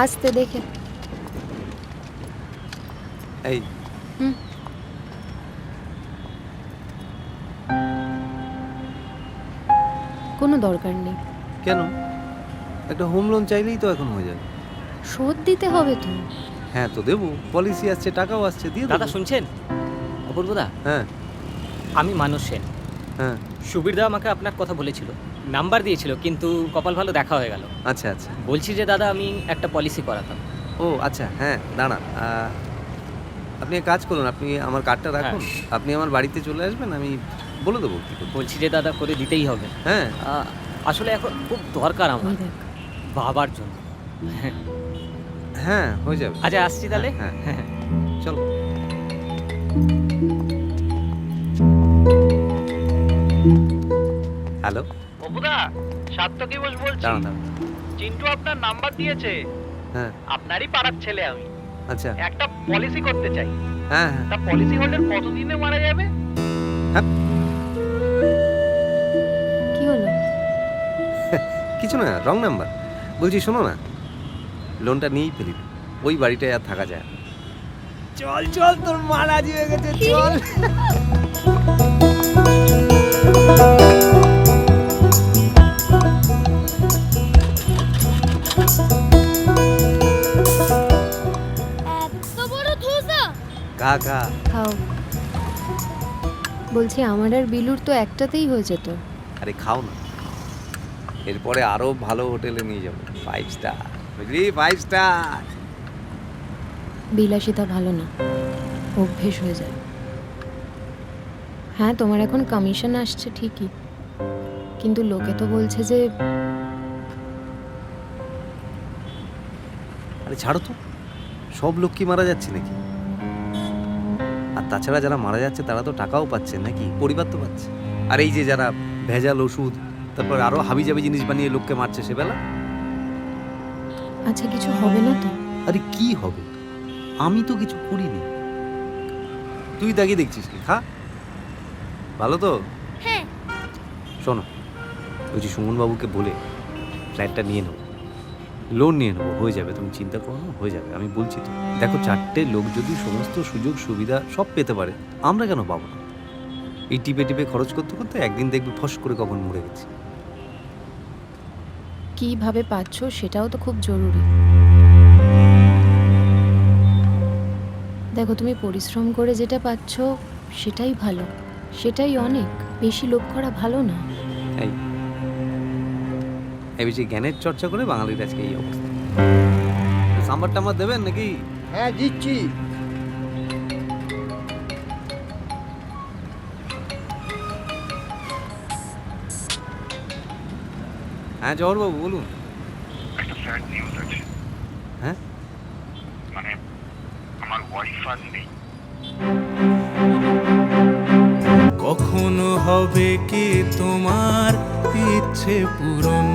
আস্তে দেখে। এই হুম। কোনো দরকার নেই। কেন? একটা হোম লোন চাইলেই তো এখন হয়ে যাবে। শোধ দিতে হবে তো। হ্যাঁ তো দেবো, পলিসি আসছে, টাকাও আসছে, দিয়ে দাদা দেবো। শুনছেন? অপূর্বদা, হ্যাঁ আমি মানস সেন। হ্যাঁ। সুবীরদা আমাকে আপনার কথা বলেছিল, নাম্বার দিয়েছিল, কিন্তু কপাল ভালো দেখা হয়ে গেল। আচ্ছা আচ্ছা। বলছি যে দাদা, আমি একটা পলিসি করাতাম। ও আচ্ছা, হ্যাঁ দাঁড়ান। আপনি এক কাজ করুন, আপনি আমার কার্ডটা রাখুন, আপনি আমার বাড়িতে চলে আসবেন, আমি বলে দেবো কী করতে। বলছি যে দাদা, করে দিতেই হবে। হ্যাঁ আসলে এখন খুব দরকার আমার ওই দেখ। বাবার জন্য। হ্যাঁ হয়ে যাবে। আচ্ছা আসছি তাহলে। হ্যাঁ চলো। হ্যালো অপুদা, সাত্তকী বোস বলছি। দাঁড়ান দাঁড়ান। চিন্টু আপনার নাম্বার দিয়েছে। হ্যাঁ আপনারই পাড়ার ছেলে আমি। আচ্ছা। একটা পলিসি করতে চাই। হ্যাঁ হ্যাঁ তা পলিসি হোল্ডার কতদিনে মারা যাবে? কি হলো? কিছু না, রং নাম্বার। বলছি শোনো না, লোনটা নিয়েই ফেলি, ওই বাড়িটায় আর থাকা যায় না। চল চল, তোর মা রাজি হয়ে গেছে, চল। এত বড় ধোসা! খা খা। খাও। বলছি আমার আর বিলুর তো একটাতেই হয়ে যেত। আরে খাও না, এরপরে আরো ভালো হোটেলে নিয়ে যাবো, 5 স্টার, বুঝলি, 5 স্টার। বিলাসিতা ভালো না, অভ্যেস হয়ে যায়। হ্যাঁ তোমার এখন কমিশন আসছে ঠিকই, কিন্তু লোকে তো বলছে যে আরে ছাড়ো তো, সব লোক কি মারা যাচ্ছে নাকি? আর তাছাড়া যারা মারা যাচ্ছে তারা তো টাকাও পাচ্ছে নাকি, পরিবার তো পাচ্ছে। আর এই যে যারা ভেজাল ওষুধ, তারপর আরো হাবিজাবি জিনিস বানিয়ে লোককে মারছে সেবেলা। আচ্ছা কিছু হবে না তো? আরে কি হবে, আমি তো কিছু করিনি, তুই দাগিয়ে দেখছিস কি? খা, ভালো তো। হ্যাঁ। শোনো, বলছি সুমনবাবুকে বলে ফ্ল্যাটটা নিয়ে নেবো, লোন নিয়ে নেবো, হয়ে যাবে, তুমি চিন্তা করো না, হয়ে যাবে। আমি বলছি তো, দেখো 4টে লোক যদি সমস্ত সুযোগ সুবিধা সব পেতে পারে, আমরা কেন পাবো না? এই টিপে টিপে খরচ করতে করতে একদিন দেখবে ফস করে কখন মরে গেছে। কিভাবে পাচ্ছ সেটাও তো খুব জরুরি। দেখো তুমি পরিশ্রম করে যেটা পাচ্ছ সেটাই ভালো, সেটাই অনেক, বেশি লোভ করা ভালো না। এই বেশি জ্ঞানের চর্চা করে বাঙালির আজকে এই অবস্থা। সাম্বার টাম্বার দেবেন নাকি? হ্যাঁ দিচ্ছি। হ্যাঁ জওহরবাবু বলুন। একটা স্যাড নিউজ আছে। হ্যাঁ মানে আমার ওয়াইফ আর নেই। কখনো হবে কি তোমার ইচ্ছে পূরণ?